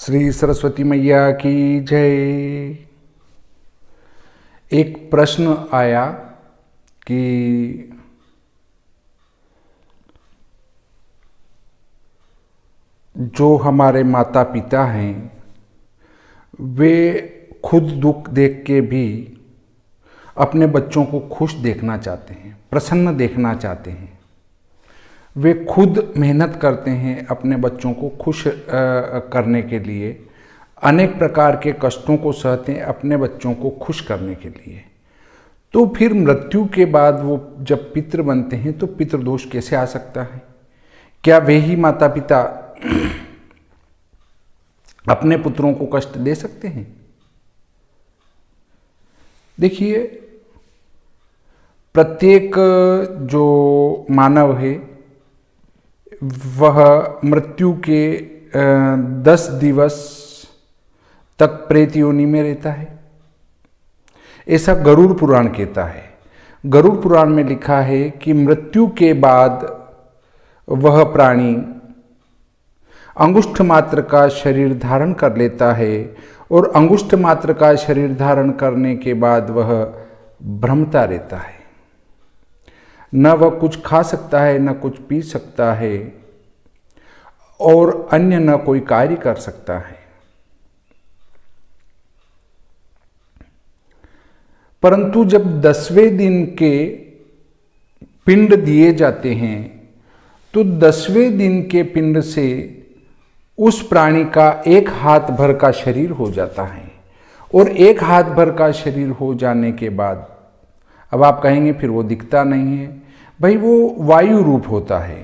श्री सरस्वती मैया की जय। एक प्रश्न आया कि जो हमारे माता पिता हैं वे खुद दुख देख के भी अपने बच्चों को खुश देखना चाहते हैं, प्रसन्न देखना चाहते हैं। वे खुद मेहनत करते हैं अपने बच्चों को खुश करने के लिए, अनेक प्रकार के कष्टों को सहते हैं अपने बच्चों को खुश करने के लिए। तो फिर मृत्यु के बाद वो जब पितृ बनते हैं तो पितृदोष कैसे आ सकता है? क्या वे ही माता पिता अपने पुत्रों को कष्ट दे सकते हैं? देखिए, प्रत्येक जो मानव है वह मृत्यु के 10 दिवस तक प्रेत योनि में रहता है, ऐसा गरुड़ पुराण कहता है। गरुड़ पुराण में लिखा है कि मृत्यु के बाद वह प्राणी अंगुष्ठ मात्र का शरीर धारण कर लेता है और अंगुष्ठ मात्र का शरीर धारण करने के बाद वह भ्रमता रहता है। न वह कुछ खा सकता है, न कुछ पी सकता है और अन्य न कोई कार्य कर सकता है। परंतु जब 10वें दिन के पिंड दिए जाते हैं तो 10वें दिन के पिंड से उस प्राणी का 1 हाथ भर का शरीर हो जाता है और 1 हाथ भर का शरीर हो जाने के बाद अब आप कहेंगे फिर वो दिखता नहीं है। भाई, वो वायु रूप होता है।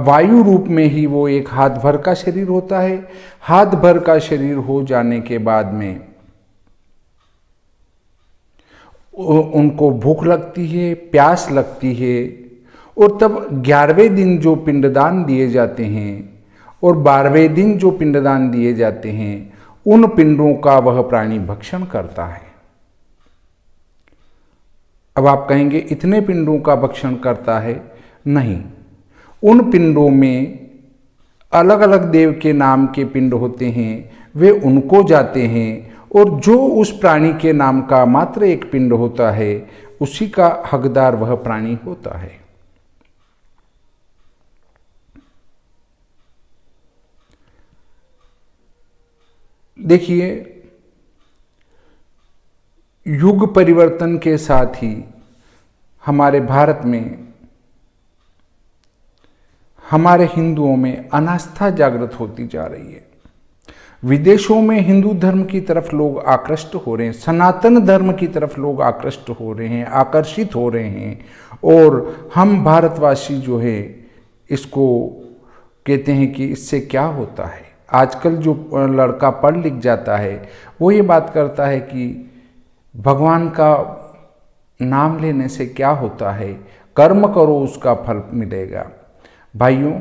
वायु रूप में ही वो 1 हाथ भर का शरीर होता है। हाथ भर का शरीर हो जाने के बाद में उनको भूख लगती है, प्यास लगती है और तब 11वें दिन जो पिंडदान दिए जाते हैं और 12वें दिन जो पिंडदान दिए जाते हैं उन पिंडों का वह प्राणी भक्षण करता है। अब आप कहेंगे इतने पिंडों का भक्षण करता है? नहीं, उन पिंडों में अलग अलग देव के नाम के पिंड होते हैं, वे उनको जाते हैं और जो उस प्राणी के नाम का मात्र एक पिंड होता है उसी का हकदार वह प्राणी होता है। देखिए, युग परिवर्तन के साथ ही हमारे भारत में, हमारे हिंदुओं में अनास्था जागृत होती जा रही है। विदेशों में हिंदू धर्म की तरफ लोग आकृष्ट हो रहे हैं, सनातन धर्म की तरफ लोग आकृष्ट हो रहे हैं, आकर्षित हो रहे हैं और हम भारतवासी जो है इसको कहते हैं कि इससे क्या होता है। आजकल जो लड़का पढ़ लिख जाता है वो ये बात करता है कि भगवान का नाम लेने से क्या होता है, कर्म करो उसका फल मिलेगा। भाइयों,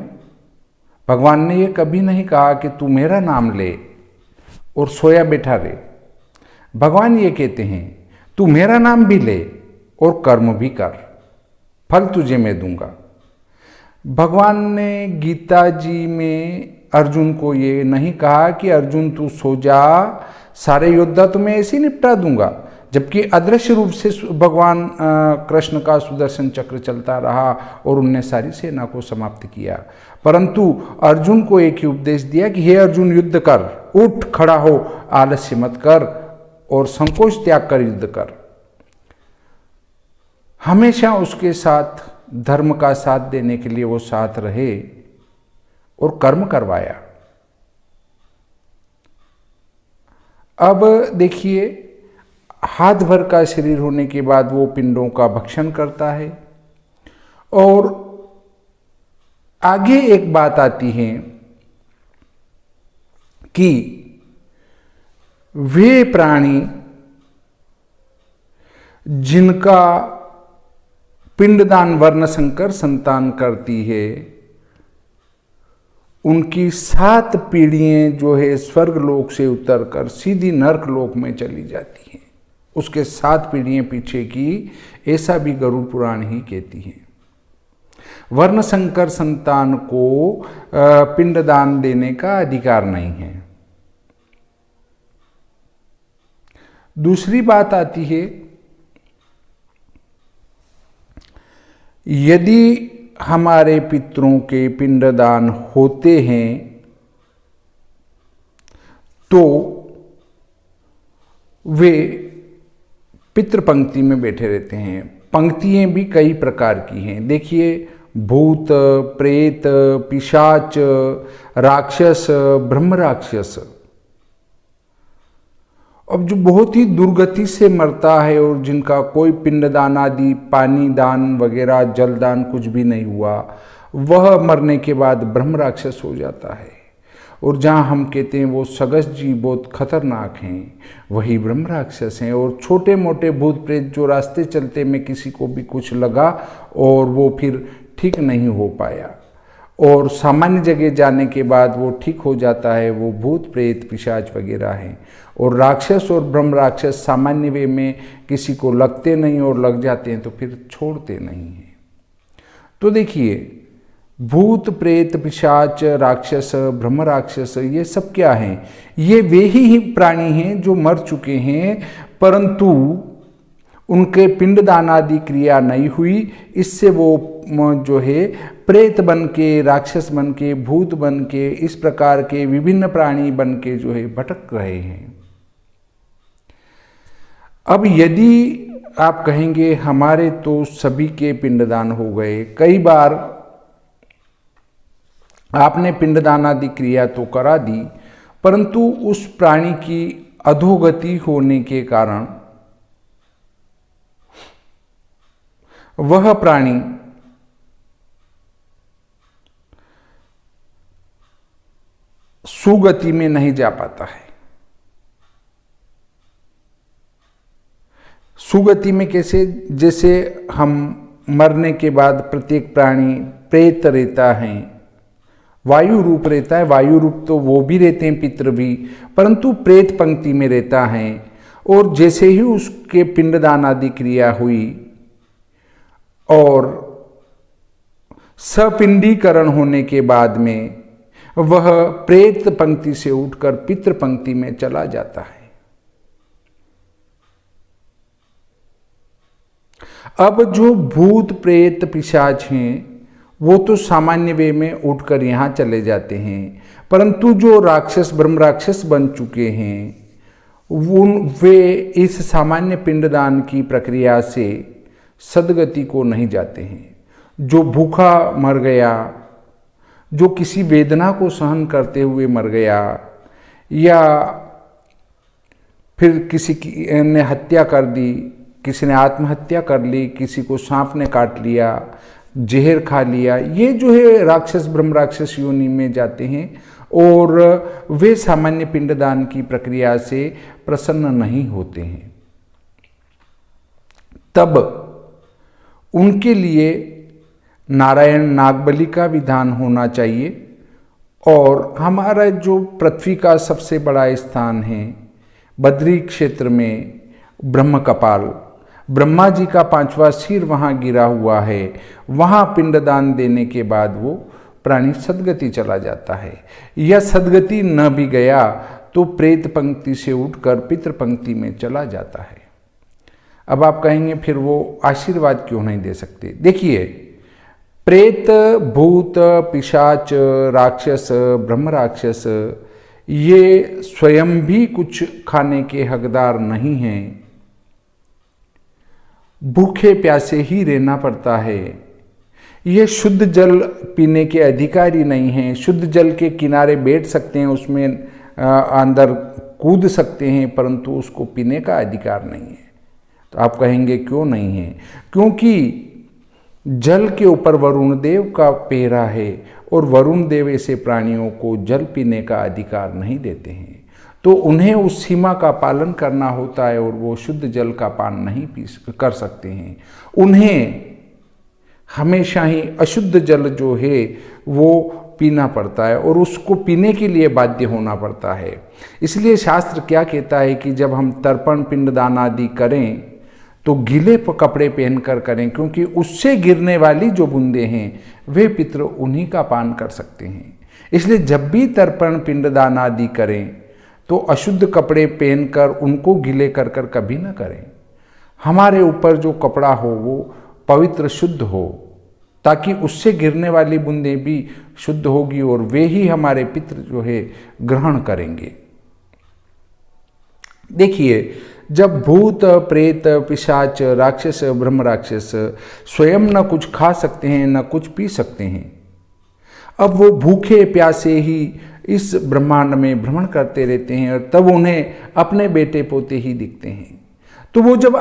भगवान ने ये कभी नहीं कहा कि तू मेरा नाम ले और सोया बैठा रहे। भगवान ये कहते हैं तू मेरा नाम भी ले और कर्म भी कर, फल तुझे मैं दूंगा। भगवान ने गीता जी में अर्जुन को ये नहीं कहा कि अर्जुन तू सो जा, सारे योद्धा तो मैं ऐसे ही निपटा दूंगा, जबकि अदृश्य रूप से भगवान कृष्ण का सुदर्शन चक्र चलता रहा और उनने सारी सेना को समाप्त किया। परंतु अर्जुन को एक ही उपदेश दिया कि हे अर्जुन, युद्ध कर, उठ खड़ा हो, आलस्य मत कर और संकोच त्याग कर युद्ध कर। हमेशा उसके साथ धर्म का साथ देने के लिए वो साथ रहे और कर्म करवाया। अब देखिए, हाथ भर का शरीर होने के बाद वो पिंडों का भक्षण करता है और आगे एक बात आती है कि वे प्राणी जिनका पिंडदान वर्ण संकर संतान करती है उनकी 7 पीढ़ियां जो है स्वर्गलोक से उतरकर सीधी नरक लोक में चली जाती हैं। उसके 7 पीढ़ियां पीछे की, ऐसा भी गरुड़ पुराण ही कहती है। वर्ण संकर संतान को पिंडदान देने का अधिकार नहीं है। दूसरी बात आती है, यदि हमारे पितरों के पिंडदान होते हैं तो वे पितृपंक्ति में बैठे रहते हैं। पंक्तियां भी कई प्रकार की हैं। देखिए, भूत, प्रेत, पिशाच, राक्षस, ब्रह्म राक्षस। अब जो बहुत ही दुर्गति से मरता है और जिनका कोई पिंडदान आदि, पानी दान वगैरह, जलदान कुछ भी नहीं हुआ, वह मरने के बाद ब्रह्म राक्षस हो जाता है। और जहाँ हम कहते हैं वो सगस जी बहुत खतरनाक हैं, वही ब्रह्म राक्षस हैं। और छोटे मोटे भूत प्रेत जो रास्ते चलते में किसी को भी कुछ लगा और वो फिर ठीक नहीं हो पाया और सामान्य जगह जाने के बाद वो ठीक हो जाता है, वो भूत प्रेत पिशाच वगैरह हैं। और राक्षस और ब्रह्म राक्षस सामान्य वे में किसी को लगते नहीं और लग जाते हैं तो फिर छोड़ते नहीं हैं। तो देखिए, भूत प्रेत पिशाच राक्षस ब्रह्म राक्षस ये सब क्या हैं? ये वे ही प्राणी हैं जो मर चुके हैं परंतु उनके पिंडदान आदि क्रिया नहीं हुई, इससे वो जो है प्रेत बन के, राक्षस बन के, भूत बन के, इस प्रकार के विभिन्न प्राणी बन के जो है भटक रहे हैं। अब यदि आप कहेंगे हमारे तो सभी के पिंडदान हो गए, कई बार आपने पिंडदान आदि क्रिया तो करा दी परंतु उस प्राणी की अधोगति होने के कारण वह प्राणी सुगति में नहीं जा पाता है। सुगति में कैसे? जैसे हम मरने के बाद प्रत्येक प्राणी प्रेत रहता है, वायु रूप रहता है, वायु रूप तो वो भी रहते हैं पितृ भी, परंतु प्रेत पंक्ति में रहता है। और जैसे ही उसके पिंडदान आदि क्रिया हुई और सपिंडीकरण होने के बाद में वह प्रेत पंक्ति से उठकर पितृ पंक्ति में चला जाता है। अब जो भूत प्रेत पिशाच हैं वो तो सामान्य वे में उठकर यहाँ चले जाते हैं, परंतु जो राक्षस ब्रह्म राक्षस बन चुके हैं वे इस सामान्य पिंडदान की प्रक्रिया से सदगति को नहीं जाते हैं। जो भूखा मर गया, जो किसी वेदना को सहन करते हुए मर गया, या फिर किसी ने हत्या कर दी, किसी ने आत्महत्या कर ली, किसी को सांप ने काट लिया, जहर खा लिया, ये जो है राक्षस ब्रह्म राक्षस योनि में जाते हैं और वे सामान्य पिंडदान की प्रक्रिया से प्रसन्न नहीं होते हैं। तब उनके लिए नारायण नागबलि का विधान होना चाहिए। और हमारा जो पृथ्वी का सबसे बड़ा स्थान है बद्री क्षेत्र में ब्रह्म कपाल, ब्रह्मा जी का 5वां सिर वहाँ गिरा हुआ है, वहाँ पिंडदान देने के बाद वो प्राणी सदगति चला जाता है। या सदगति न भी गया तो प्रेत पंक्ति से उठकर पितृ पंक्ति में चला जाता है। अब आप कहेंगे फिर वो आशीर्वाद क्यों नहीं दे सकते? देखिए, प्रेत भूत पिशाच राक्षस ब्रह्म राक्षस ये स्वयं भी कुछ खाने के हकदार नहीं हैं, भूखे प्यासे ही रहना पड़ता है। ये शुद्ध जल पीने के अधिकारी नहीं हैं। शुद्ध जल के किनारे बैठ सकते हैं, उसमें अंदर कूद सकते हैं, परंतु उसको पीने का अधिकार नहीं है। तो आप कहेंगे क्यों नहीं है? क्योंकि जल के ऊपर वरुण देव का पहरा है और वरुण देव ऐसे प्राणियों को जल पीने का अधिकार नहीं देते हैं। तो उन्हें उस सीमा का पालन करना होता है और वो शुद्ध जल का पान नहीं कर सकते हैं। उन्हें हमेशा ही अशुद्ध जल जो है वो पीना पड़ता है और उसको पीने के लिए बाध्य होना पड़ता है। इसलिए शास्त्र क्या कहता है कि जब हम तर्पण पिंडदान आदि करें तो गीले कपड़े पहनकर करें, क्योंकि उससे गिरने वाली जो बूंदे हैं वे पितृ उन्हीं का पान कर सकते हैं। इसलिए जब भी तर्पण पिंडदान आदि करें तो अशुद्ध कपड़े पहनकर उनको गीले कर कर कभी न करें। हमारे ऊपर जो कपड़ा हो वो पवित्र शुद्ध हो, ताकि उससे गिरने वाली बूंदें भी शुद्ध होगी और वे ही हमारे पितृ जो है ग्रहण करेंगे। देखिए, जब भूत प्रेत पिशाच राक्षस ब्रह्म राक्षस स्वयं न कुछ खा सकते हैं न कुछ पी सकते हैं, अब वो भूखे प्यासे ही इस ब्रह्मांड में भ्रमण करते रहते हैं और तब उन्हें अपने बेटे पोते ही दिखते हैं। तो वो जब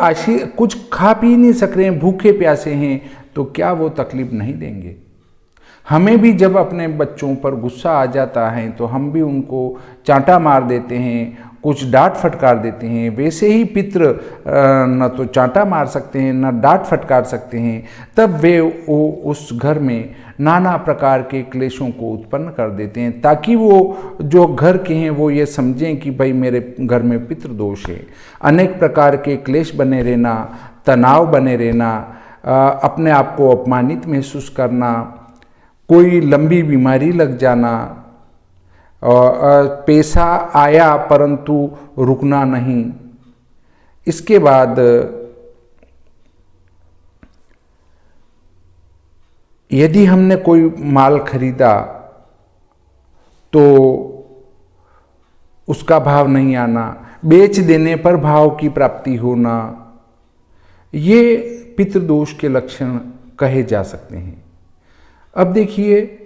कुछ खा पी नहीं सक रहे हैं, भूखे प्यासे हैं, तो क्या वो तकलीफ नहीं देंगे? हमें भी जब अपने बच्चों पर गुस्सा आ जाता है तो हम भी उनको चांटा मार देते हैं, कुछ डांट फटकार देते हैं। वैसे ही पितृ न तो चांटा मार सकते हैं न डांट फटकार सकते हैं, तब वे उस घर में नाना प्रकार के क्लेशों को उत्पन्न कर देते हैं, ताकि वो जो घर के हैं वो ये समझें कि भाई मेरे घर में पितृदोष है। अनेक प्रकार के क्लेश बने रहना, तनाव बने रहना, अपने आप को अपमानित महसूस करना, कोई लंबी बीमारी लग जाना, पैसा आया परंतु रुकना नहीं। इसके बाद यदि हमने कोई माल खरीदा तो उसका भाव नहीं आना, बेच देने पर भाव की प्राप्ति होना, ये पितृदोष के लक्षण कहे जा सकते हैं। अब देखिए,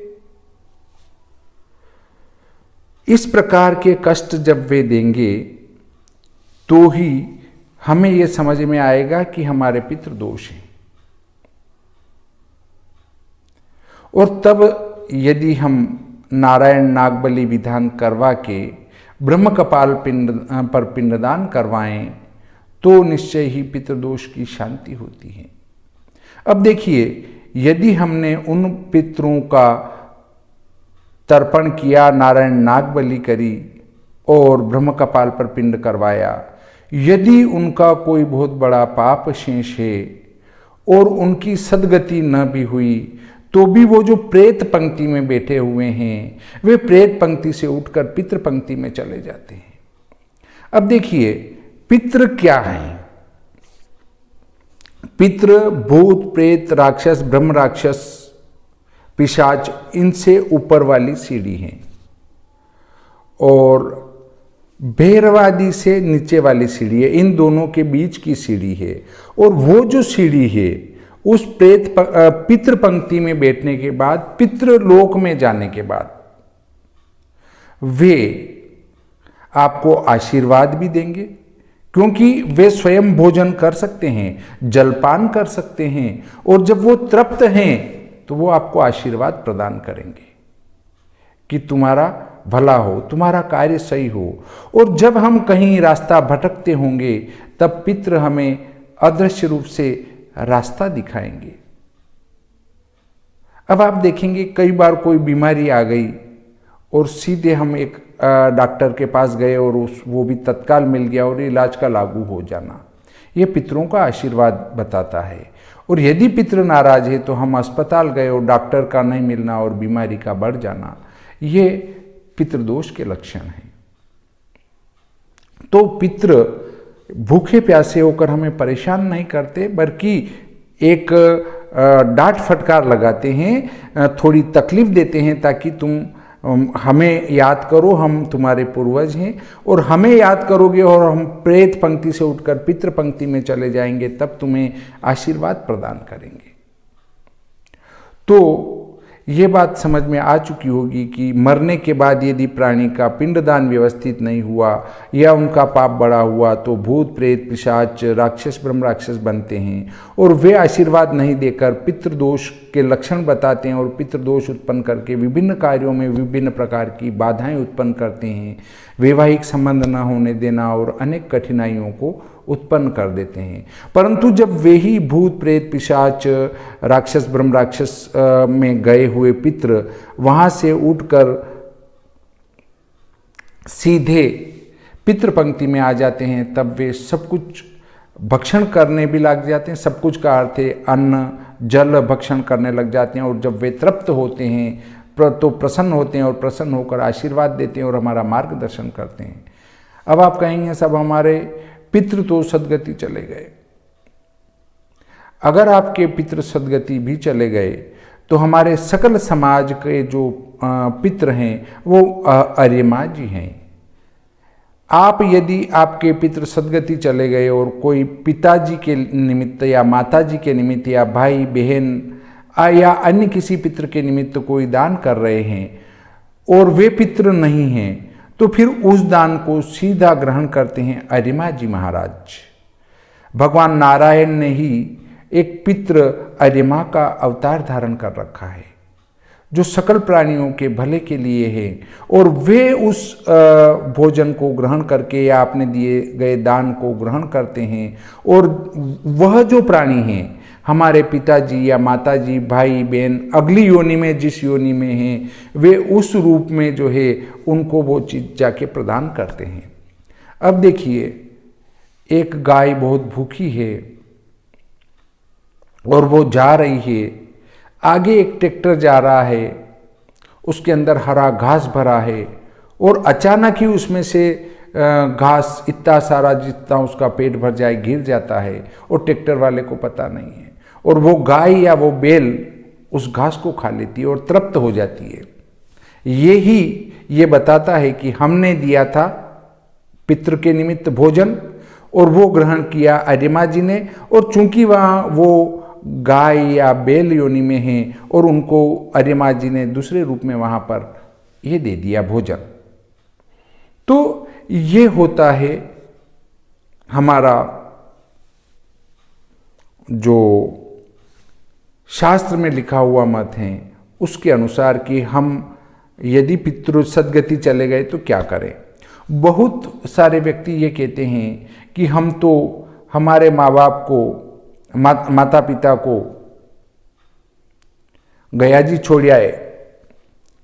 इस प्रकार के कष्ट जब वे देंगे तो ही हमें यह समझ में आएगा कि हमारे पितृदोष हैं। और तब यदि हम नारायण नागबली विधान करवा के ब्रह्म कपाल पर पिंडदान करवाएं तो निश्चय ही पितृदोष की शांति होती है। अब देखिए, यदि हमने उन पितरों का तर्पण किया, नारायण नागबली करी और ब्रह्म कपाल पर पिंड करवाया, यदि उनका कोई बहुत बड़ा पाप शेष है और उनकी सद्गति न भी हुई, तो भी वो जो प्रेत पंक्ति में बैठे हुए हैं वे प्रेत पंक्ति से उठकर पितृ पंक्ति में चले जाते हैं। अब देखिए, पितृ क्या हैं? पितृ भूत प्रेत राक्षस ब्रह्म राक्षस पिशाच, इनसे ऊपर वाली सीढ़ी है, और भैरवादी से नीचे वाली सीढ़ी है, इन दोनों के बीच की सीढ़ी है। और वो जो सीढ़ी है उस पितृ पंक्ति में बैठने के बाद, पितृलोक में जाने के बाद वे आपको आशीर्वाद भी देंगे, क्योंकि वे स्वयं भोजन कर सकते हैं, जलपान कर सकते हैं, और जब वो तृप्त हैं तो वो आपको आशीर्वाद प्रदान करेंगे कि तुम्हारा भला हो, तुम्हारा कार्य सही हो। और जब हम कहीं रास्ता भटकते होंगे तब पितृ हमें अदृश्य रूप से रास्ता दिखाएंगे। अब आप देखेंगे, कई बार कोई बीमारी आ गई और सीधे हम एक डॉक्टर के पास गए और वो भी तत्काल मिल गया और इलाज का लागू हो जाना, ये पितरों का आशीर्वाद बताता है। और यदि पितृ नाराज है तो हम अस्पताल गए और डॉक्टर का नहीं मिलना और बीमारी का बढ़ जाना, ये पितृदोष के लक्षण हैं। तो पितृ भूखे प्यासे होकर हमें परेशान नहीं करते, बल्कि एक डांट फटकार लगाते हैं, थोड़ी तकलीफ देते हैं, ताकि तुम हमें याद करो, हम तुम्हारे पूर्वज हैं, और हमें याद करोगे और हम प्रेत पंक्ति से उठकर पितृ पंक्ति में चले जाएंगे, तब तुम्हें आशीर्वाद प्रदान करेंगे। तो ये बात समझ में आ चुकी होगी कि मरने के बाद यदि प्राणी का पिंडदान व्यवस्थित नहीं हुआ या उनका पाप बड़ा हुआ तो भूत प्रेत पिशाच राक्षस ब्रह्म राक्षस बनते हैं, और वे आशीर्वाद नहीं देकर पितृदोष के लक्षण बताते हैं और पितृदोष उत्पन्न करके विभिन्न कार्यों में विभिन्न प्रकार की बाधाएं उत्पन्न करते हैं, वैवाहिक संबंध न होने देना और अनेक कठिनाइयों को उत्पन्न कर देते हैं। परंतु जब वे ही भूत प्रेत पिशाच राक्षस ब्रह्म राक्षस में गए हुए पितृ वहाँ से उठकर सीधे पितृ पंक्ति में आ जाते हैं, तब वे सब कुछ भक्षण करने भी लग जाते हैं। सब कुछ का अर्थ है अन्न जल भक्षण करने लग जाते हैं, और जब वे तृप्त होते हैं तो प्रसन्न होते हैं, और प्रसन्न होकर आशीर्वाद देते हैं और हमारा मार्गदर्शन करते हैं। अब आप कहेंगे सब हमारे पितृ तो सदगति चले गए। अगर आपके पितृ सदगति भी चले गए तो हमारे सकल समाज के जो पितृ हैं वो अर्यमा जी हैं। आप यदि आपके पितृ सदगति चले गए और कोई पिताजी के निमित्त या माताजी के निमित्त या भाई बहन या अन्य किसी पितृ के निमित्त कोई दान कर रहे हैं और वे पितृ नहीं हैं, तो फिर उस दान को सीधा ग्रहण करते हैं अर्यमा जी महाराज। भगवान नारायण ने ही एक पितृ अर्यमा का अवतार धारण कर रखा है, जो सकल प्राणियों के भले के लिए है, और वे उस भोजन को ग्रहण करके या अपने दिए गए दान को ग्रहण करते हैं, और वह जो प्राणी हैं हमारे पिताजी या माताजी भाई बहन अगली योनि में जिस योनि में हैं, वे उस रूप में जो है उनको वो चीज़ जाके प्रदान करते हैं। अब देखिए, एक गाय बहुत भूखी है और वो जा रही है, आगे एक ट्रैक्टर जा रहा है, उसके अंदर हरा घास भरा है, और अचानक ही उसमें से घास इतना सारा जितना उसका पेट भर जाए गिर जाता है, और ट्रैक्टर वाले को पता नहीं है, और वो गाय या वो बैल उस घास को खा लेती है और तृप्त हो जाती है। ये बताता है कि हमने दिया था पितृ के निमित्त भोजन और वो ग्रहण किया अर्यमा जी ने, और चूंकि वहाँ वो गाय या बैल योनि में हैं और उनको अर्यमा जी ने दूसरे रूप में वहाँ पर ये दे दिया भोजन। तो ये होता है हमारा जो शास्त्र में लिखा हुआ मत है उसके अनुसार कि हम यदि पितृ सदगति चले गए तो क्या करें। बहुत सारे व्यक्ति ये कहते हैं कि हम तो हमारे माँ बाप को माता पिता को गया जी छोड़ आए,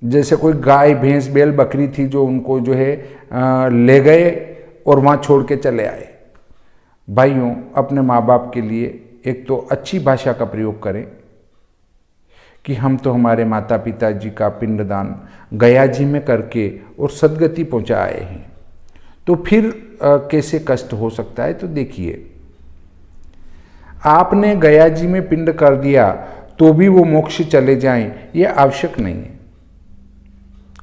जैसे कोई गाय भैंस बैल बकरी थी जो उनको जो है ले गए और वहाँ छोड़ के चले आए। भाइयों, अपने माँ बाप के लिए एक तो अच्छी भाषा का प्रयोग करें कि हम तो हमारे माता पिता जी का पिंडदान गया जी में करके और सदगति पहुँचा आए हैं, तो फिर कैसे कष्ट हो सकता है। तो देखिए, आपने गया जी में पिंड कर दिया तो भी वो मोक्ष चले जाएं, ये आवश्यक नहीं है।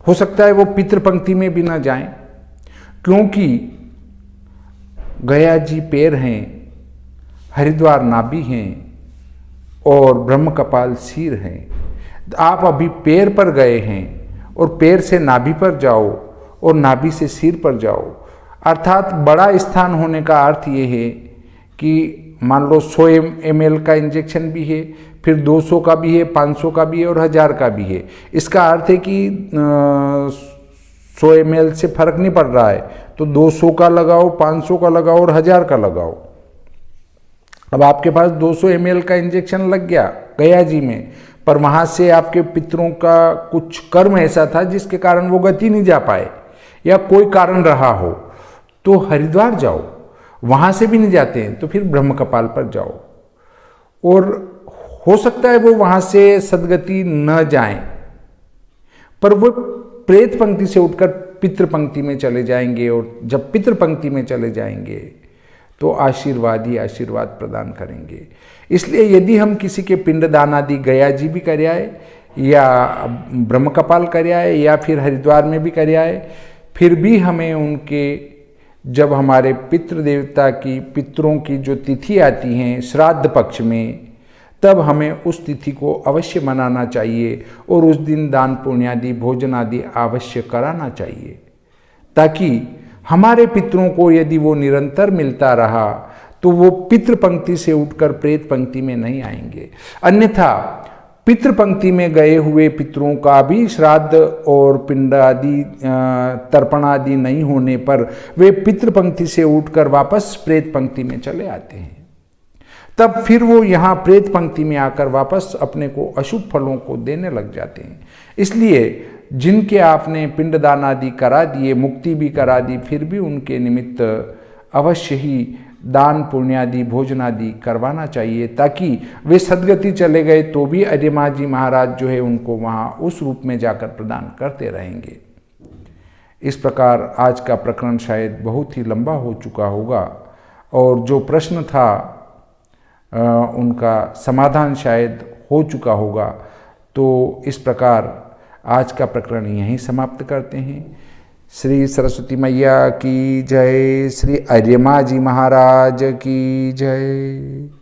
हो सकता है वो पितृपंक्ति में भी ना जाएं, क्योंकि गया जी पैर हैं, हरिद्वार नाभि हैं और ब्रह्म कपाल सिर हैं। आप अभी पैर पर गए हैं और पैर से नाभि पर जाओ और नाभि से सिर पर जाओ, अर्थात बड़ा स्थान होने का अर्थ ये है कि मान लो 100 ml का इंजेक्शन भी है, फिर 200 का भी है, 500 का भी है और 1000 का भी है। इसका अर्थ है कि 100 ml से फर्क नहीं पड़ रहा है, तो 200 का लगाओ, 500 का लगाओ और 1000 का लगाओ। अब आपके पास 200 ml का इंजेक्शन लग गया गया जी में, पर वहाँ से आपके पितरों का कुछ कर्म ऐसा था जिसके कारण वो गति नहीं जा पाए, या कोई कारण रहा हो, तो हरिद्वार जाओ। वहाँ से भी नहीं जाते हैं तो फिर ब्रह्म कपाल पर जाओ, और हो सकता है वो वहाँ से सदगति न जाएं, पर वो प्रेत पंक्ति से उठकर पितृ पंक्ति में चले जाएंगे, और जब पितृ पंक्ति में चले जाएंगे तो आशीर्वाद ही आशीर्वाद प्रदान करेंगे। इसलिए यदि हम किसी के पिंडदान आदि गया जी भी कर आए, या ब्रह्म कपाल कर आए, या फिर हरिद्वार में भी कर आए, फिर भी हमें उनके जब हमारे पितृ देवता की पितरों की जो तिथि आती हैं श्राद्ध पक्ष में, तब हमें उस तिथि को अवश्य मनाना चाहिए और उस दिन दान पुण्य आदि भोजन आदि अवश्य कराना चाहिए, ताकि हमारे पितरों को यदि वो निरंतर मिलता रहा तो वो पितृ पंक्ति से उठकर प्रेत पंक्ति में नहीं आएंगे। अन्यथा पितृपंक्ति में गए हुए पितरों का भी श्राद्ध और पिंड आदि तर्पण आदि नहीं होने पर वे पितृपंक्ति से उठकर वापस प्रेत पंक्ति में चले आते हैं। तब फिर वो यहाँ प्रेत पंक्ति में आकर वापस अपने को अशुभ फलों को देने लग जाते हैं। इसलिए जिनके आपने पिंडदान आदि करा दिए, मुक्ति भी करा दी, फिर भी उनके निमित्त अवश्य ही दान पुण्य आदि भोजन आदि करवाना चाहिए, ताकि वे सदगति चले गए तो भी अर्यमा जी महाराज जो है उनको वहाँ उस रूप में जाकर प्रदान करते रहेंगे। इस प्रकार आज का प्रकरण शायद बहुत ही लंबा हो चुका होगा और जो प्रश्न था उनका समाधान शायद हो चुका होगा। तो इस प्रकार आज का प्रकरण यहीं समाप्त करते हैं। श्री सरस्वती मैया की जय, श्री अर्यमा जी महाराज की जय।